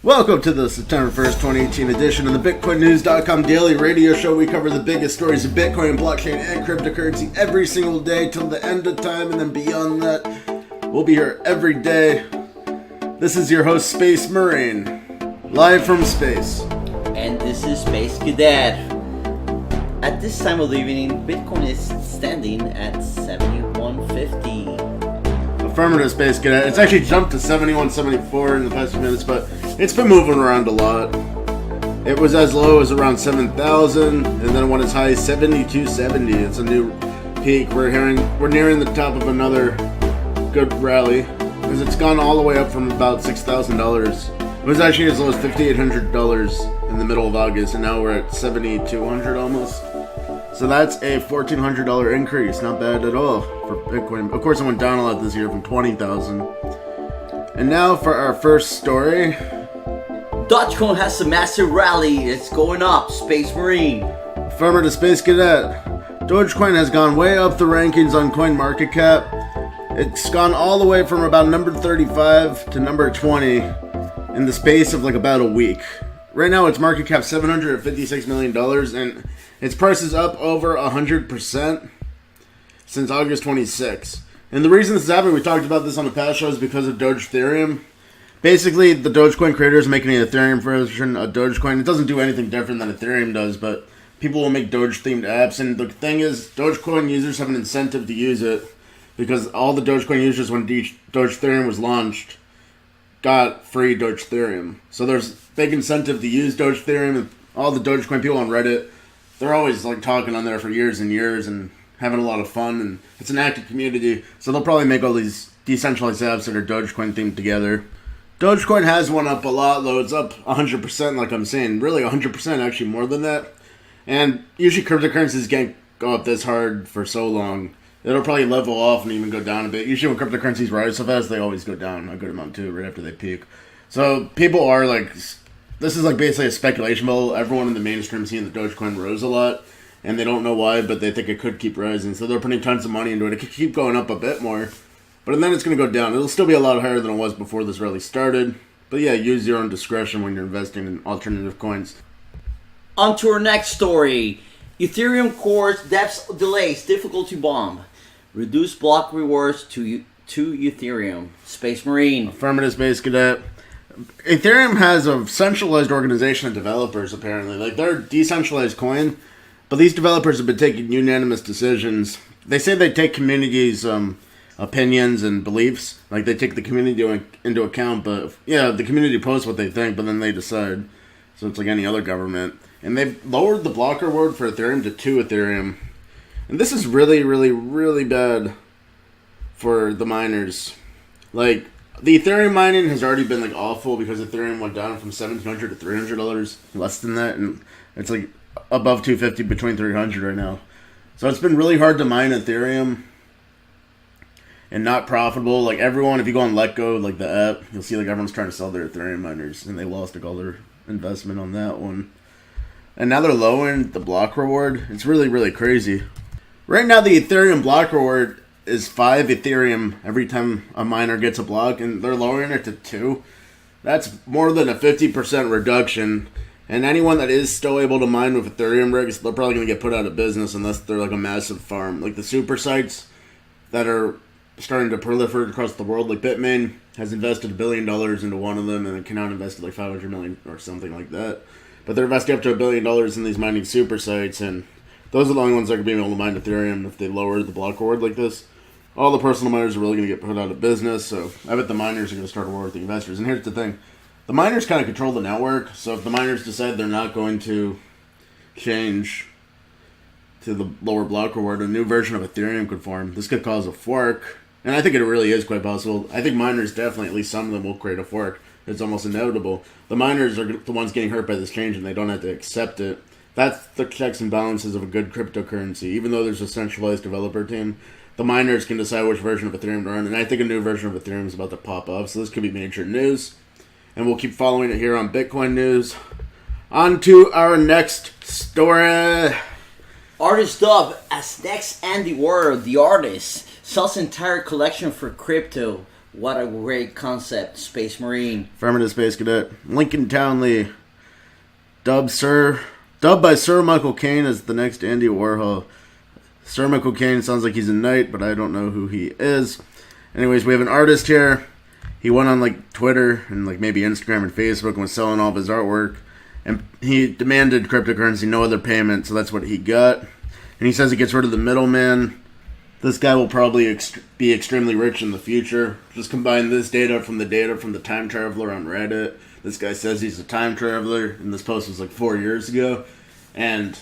Welcome to the September 1st, 2018 edition of the BitcoinNews.com daily radio show. We cover the biggest stories of Bitcoin, blockchain, and cryptocurrency every single day till the end of time, and then beyond that, we'll be here every day. This is your host, Space Marine, live from space. And this is Space Cadet. At this time of the evening, Bitcoin is standing at 7150. Affirmative, Space Cadet. It's actually jumped to 71.74 in the past few minutes, but it's been moving around a lot. It was as low as around 7,000, and then it went as high as 72.70. It's a new peak. We're nearing the top of another good rally, because it's gone all the way up from about $6,000. It was actually as low as $5,800 in the middle of August, and now we're at $7,200 almost. So that's a $1,400 increase. Not bad at all for Bitcoin. Of course, it went down a lot this year from 20,000. And now for our first story. Dogecoin has a massive rally. It's going up. Space Marine. Affirmative, Space Cadet. Dogecoin has gone way up the rankings on CoinMarketCap. It's gone all the way from about number 35 to number 20 in the space of like about a week. Right now, its market cap $756 million, and its price is up over 100% since August 26. And the reason this is happening, we talked about this on the past show, is because of Ethereum. Basically, the Dogecoin creators are making an Ethereum version of Dogecoin. It doesn't do anything different than Ethereum does, but people will make Doge-themed apps. And the thing is, Dogecoin users have an incentive to use it, because all the Dogecoin users, when Dogecoin was launched, got free Dogecoin. So there's big incentive to use Dogecoin, and all the Dogecoin people on Reddit, they're always like talking on there for years and years and having a lot of fun, and it's an active community, so they'll probably make all these decentralized apps that are Dogecoin themed together. Dogecoin has went up a lot, though. It's up 100%, like I'm saying, really 100%, actually more than that. And usually cryptocurrencies can't go up this hard for so long. It'll probably level off and even go down a bit. Usually when cryptocurrencies rise so fast, they always go down a good amount too, right after they peak. So people are like, this is like basically a speculation bubble. Everyone in the mainstream seeing that Dogecoin rose a lot, and they don't know why, but they think it could keep rising. So they're putting tons of money into it. It could keep going up a bit more, but then it's going to go down. It'll still be a lot higher than it was before this rally started. But yeah, use your own discretion when you're investing in alternative coins. On to our next story. Ethereum Core's depths delays difficulty bomb. Reduce block rewards to Ethereum. Space Marine. Affirmative, Space Cadet. Ethereum has a centralized organization of developers, apparently. Like, they're a decentralized coin, but these developers have been taking unanimous decisions. They say they take communities' opinions and beliefs. Like, they take the community into account, but, yeah, the community posts what they think, but then they decide. So it's like any other government. And they've lowered the block reward for Ethereum to 2 Ethereum. And this is really, really, really bad for the miners. Like, the Ethereum mining has already been like awful because Ethereum went down from $1,700 to $300, less than that, and it's like above $250, between $300 right now. So it's been really hard to mine Ethereum and not profitable. Like, everyone, if you go on Letgo, like the app, you'll see like everyone's trying to sell their Ethereum miners, and they lost like all their investment on that one. And now they're lowering the block reward. It's really, really crazy. Right now, the Ethereum block reward is 5 Ethereum every time a miner gets a block, and they're lowering it to 2. That's more than a 50% reduction. And anyone that is still able to mine with Ethereum rigs, they're probably going to get put out of business unless they're like a massive farm. Like the super sites that are starting to proliferate across the world, like Bitmain has invested $1 billion into one of them, and it can now invest like $500 million or something like that. But they're investing up to $1 billion in these mining super sites, and those are the only ones that are going to be able to mine Ethereum if they lower the block reward like this. All the personal miners are really going to get put out of business, so I bet the miners are going to start a war with the investors. And here's the thing. The miners kind of control the network, so if the miners decide they're not going to change to the lower block reward, a new version of Ethereum could form. This could cause a fork, and I think it really is quite possible. I think miners definitely, at least some of them, will create a fork. It's almost inevitable. The miners are the ones getting hurt by this change, and they don't have to accept it. That's the checks and balances of a good cryptocurrency. Even though there's a centralized developer team, the miners can decide which version of Ethereum to run, and I think a new version of Ethereum is about to pop up, so this could be major news. And we'll keep following it here on Bitcoin News. On to our next story. Artist dubbed as next Andy Warhol, the artist, sells entire collection for crypto. What a great concept, Space Marine. Affirmative, Space Cadet. Lincoln Townley, dubbed by Sir Michael Caine as the next Andy Warhol. Sir Michael Caine sounds like he's a knight, but I don't know who he is. Anyways, we have an artist here. He went on like Twitter and like maybe Instagram and Facebook and was selling all of his artwork. And he demanded cryptocurrency, no other payment, so that's what he got. And he says he gets rid of the middleman. This guy will probably be extremely rich in the future. Just combine this data from the time traveler on Reddit. This guy says he's a time traveler, and this post was like 4 years ago. And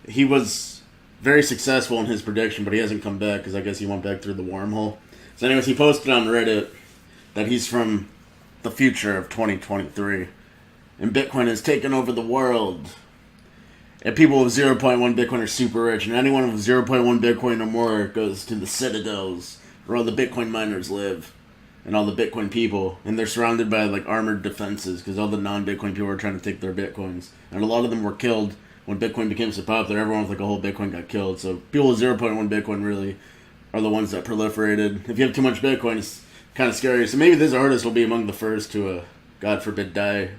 he was very successful in his prediction, but he hasn't come back because I guess he went back through the wormhole. So anyways, he posted on Reddit that he's from the future of 2023. And Bitcoin has taken over the world. And people with 0.1 Bitcoin are super rich. And anyone with 0.1 Bitcoin or more goes to the citadels where all the Bitcoin miners live. And all the Bitcoin people. And they're surrounded by like armored defenses because all the non-Bitcoin people are trying to take their Bitcoins. And a lot of them were killed when Bitcoin became so popular. Everyone with like a whole Bitcoin got killed. So people with 0.1 Bitcoin really are the ones that proliferated. If you have too much Bitcoin, it's kind of scary. So maybe this artist will be among the first to, God forbid, die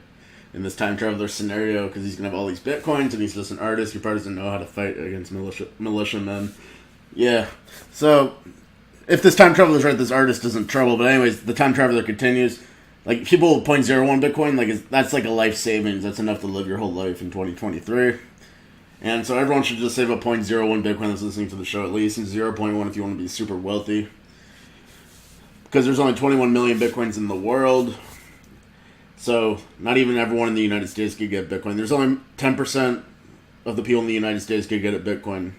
in this time traveler scenario, because he's gonna have all these Bitcoins and he's just an artist who probably doesn't know how to fight against militiamen. Yeah. So if this time traveler's right, this artist is in trouble. But anyways, the time traveler continues. Like people with 0.01 Bitcoin, like that's like a life savings. That's enough to live your whole life in 2023. And so everyone should just save a 0.01 Bitcoin that's listening to the show at least, and 0.1 if you want to be super wealthy. Because there's only 21 million Bitcoins in the world. So, not even everyone in the United States could get Bitcoin. There's only 10% of the people in the United States could get a Bitcoin,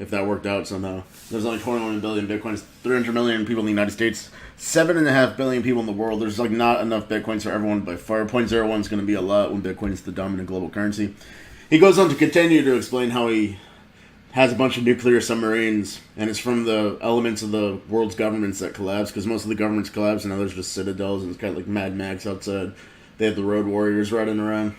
if that worked out somehow. There's only 21 billion Bitcoins, 300 million people in the United States, 7.5 billion people in the world. There's like not enough Bitcoins for everyone by far. 0.01 is going to be a lot when Bitcoin is the dominant global currency. He goes on to continue to explain how he has a bunch of nuclear submarines, and it's from the elements of the world's governments that collapse, because most of the governments collapse, and now there's just citadels, and it's kind of like Mad Max outside. They have the road warriors riding around.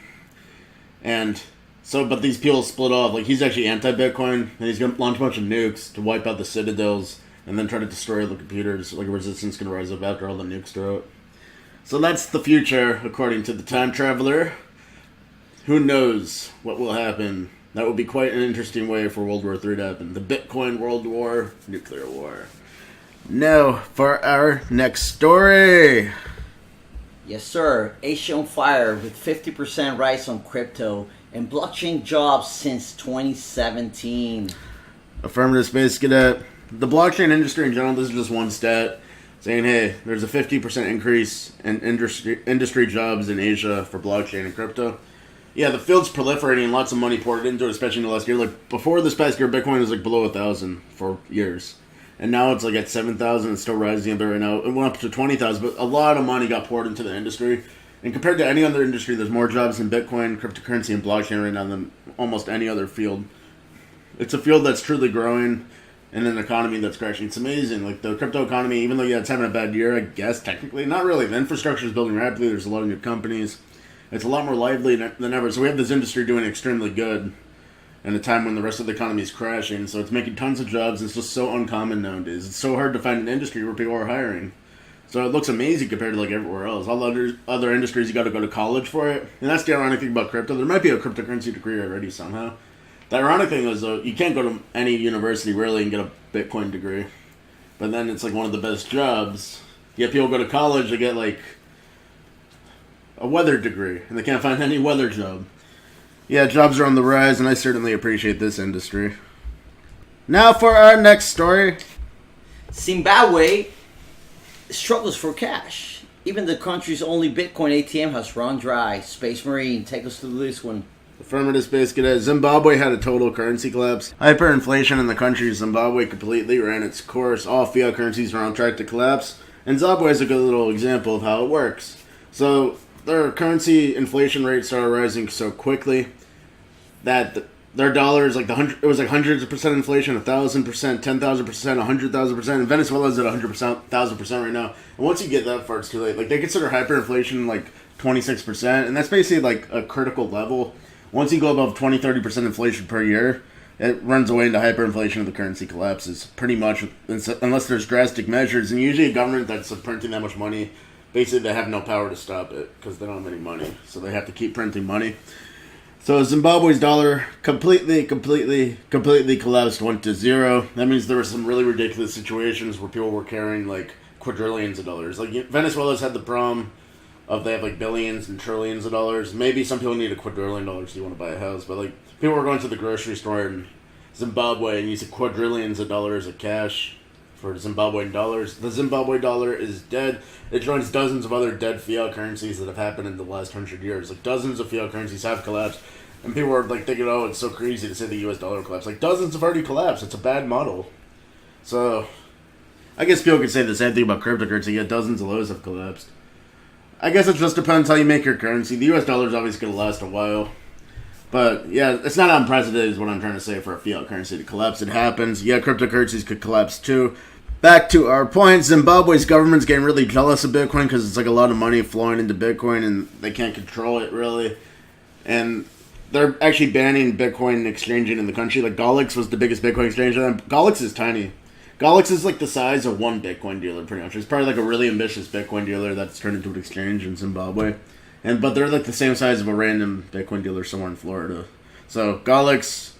And so, but these people split off. Like, he's actually anti-Bitcoin, and he's going to launch a bunch of nukes to wipe out the citadels and then try to destroy the computers. Like, a resistance going to rise up after all the nukes are out. So that's the future, according to the time traveler. Who knows what will happen? That would be quite an interesting way for World War III to happen. The Bitcoin World War, nuclear war. Now, for our next story. Yes, sir. Asia on fire with 50% rise on crypto and blockchain jobs since 2017. Affirmative, Space Cadet. The blockchain industry in general, this is just one stat, saying, hey, there's a 50% increase in industry jobs in Asia for blockchain and crypto. Yeah, the field's proliferating and lots of money poured into it, especially in the last year. Like, before this past year, Bitcoin was like below 1,000 for years. And now it's like at 7,000. It's still rising a bit right now. It went up to 20,000, but a lot of money got poured into the industry. And compared to any other industry, there's more jobs in Bitcoin, cryptocurrency, and blockchain right now than almost any other field. It's a field that's truly growing in an economy that's crashing. It's amazing. Like, the crypto economy, even though, yeah, it's having a bad year, I guess, technically. Not really. The infrastructure is building rapidly. There's a lot of new companies. It's a lot more lively than ever. So we have this industry doing extremely good in a time when the rest of the economy is crashing. So it's making tons of jobs. It's just so uncommon nowadays. It's so hard to find an industry where people are hiring. So it looks amazing compared to like everywhere else. All other industries, you got to go to college for it. And that's the ironic thing about crypto. There might be a cryptocurrency degree already somehow. The ironic thing is, though, you can't go to any university really and get a Bitcoin degree. But then it's like one of the best jobs. Yet people go to college to get like a weather degree, and they can't find any weather job. Yeah, jobs are on the rise, and I certainly appreciate this industry. Now for our next story. Zimbabwe struggles for cash. Even the country's only Bitcoin ATM has run dry. Space Marine, take us through this one. Affirmative, Space Cadet. Zimbabwe had a total currency collapse. Hyperinflation in the country of Zimbabwe completely ran its course. All fiat currencies are on track to collapse. And Zimbabwe is a good little example of how it works. So their currency inflation rate started rising so quickly that their dollar is like it was like hundreds of percent inflation, 1,000%, 10,000%, 100,000%. And Venezuela is at 100,000% right now. And once you get that far, it's too late. Like, they consider hyperinflation like 26%, and that's basically like a critical level. Once you go above 20-30% inflation per year, it runs away into hyperinflation and the currency collapses. Pretty much, unless there's drastic measures. And usually a government that's printing that much money, basically they have no power to stop it because they don't have any money. So they have to keep printing money. So Zimbabwe's dollar completely collapsed, went to zero. That means there were some really ridiculous situations where people were carrying like quadrillions of dollars. Like Venezuela's had the problem of they have like billions and trillions of dollars. Maybe some people need a quadrillion dollars if you want to buy a house, but like people were going to the grocery store in Zimbabwe and using quadrillions of dollars of cash for Zimbabwean dollars. The Zimbabwe dollar is dead. It joins dozens of other dead fiat currencies that have happened in the last 100 years. Like dozens of fiat currencies have collapsed. And people are like thinking, oh, it's so crazy to say the US dollar collapsed. Like dozens have already collapsed. It's a bad model. So I guess people could say the same thing about cryptocurrency, yet dozens of those have collapsed. I guess it just depends how you make your currency. The US dollar is obviously going to last a while. But yeah, it's not unprecedented is what I'm trying to say for a fiat currency to collapse. It happens. Yeah, cryptocurrencies could collapse too. Back to our point, Zimbabwe's government's getting really jealous of Bitcoin because it's like a lot of money flowing into Bitcoin and they can't control it really. And they're actually banning Bitcoin exchanging in the country. Like Golex was the biggest Bitcoin exchange. Golex is tiny. Golex is like the size of one Bitcoin dealer pretty much. It's probably like a really ambitious Bitcoin dealer that's turned into an exchange in Zimbabwe. But they're like the same size of a random Bitcoin dealer somewhere in Florida. So Golex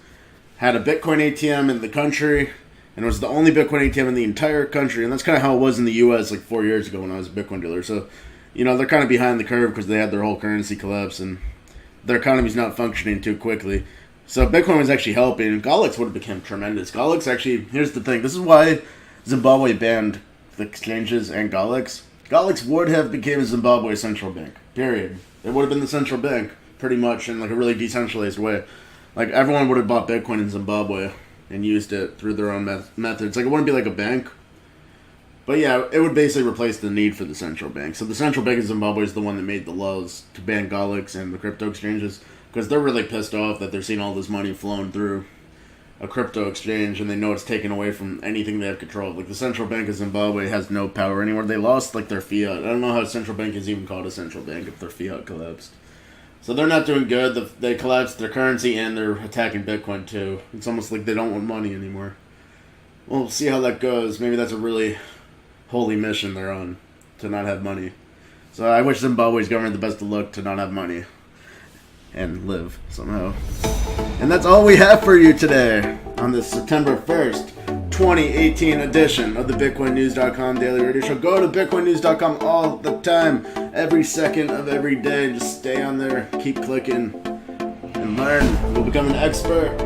had a Bitcoin ATM in the country, and it was the only Bitcoin ATM in the entire country. And that's kind of how it was in the U.S. like 4 years ago when I was a Bitcoin dealer. So, you know, they're kind of behind the curve because they had their whole currency collapse, and their economy's not functioning too quickly. So Bitcoin was actually helping, and Golex would have become tremendous. Golex actually, here's the thing. This is why Zimbabwe banned the exchanges and Golex. Golex would have become Zimbabwe's central bank. Period. It would have been the central bank, pretty much, in like a really decentralized way. Like everyone would have bought Bitcoin in Zimbabwe and used it through their own methods. Like it wouldn't be like a bank, but yeah, it would basically replace the need for the central bank. So the central bank of Zimbabwe is the one that made the laws to ban Golex and the crypto exchanges because they're really pissed off that they're seeing all this money flowing through a crypto exchange, and they know it's taken away from anything they have control of. Like the central bank of Zimbabwe has no power anymore. They lost like their fiat. I don't know how a central bank is even called a central bank if their fiat collapsed. So they're not doing good. They collapsed their currency and they're attacking Bitcoin too. It's almost like they don't want money anymore. We'll see how that goes. Maybe that's a really holy mission they're on, to not have money. So I wish Zimbabwe's government the best of luck to not have money and live somehow. And that's all we have for you today on this September 1st, 2018 edition of the BitcoinNews.com Daily Radio Show. Go to BitcoinNews.com all the time, every second of every day. Just stay on there, keep clicking, and learn. You'll become an expert.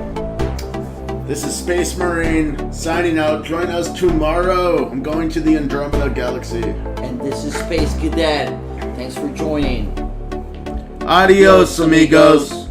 This is Space Marine signing out. Join us tomorrow. I'm going to the Andromeda Galaxy. And this is Space Cadet. Thanks for joining. Adios, amigos.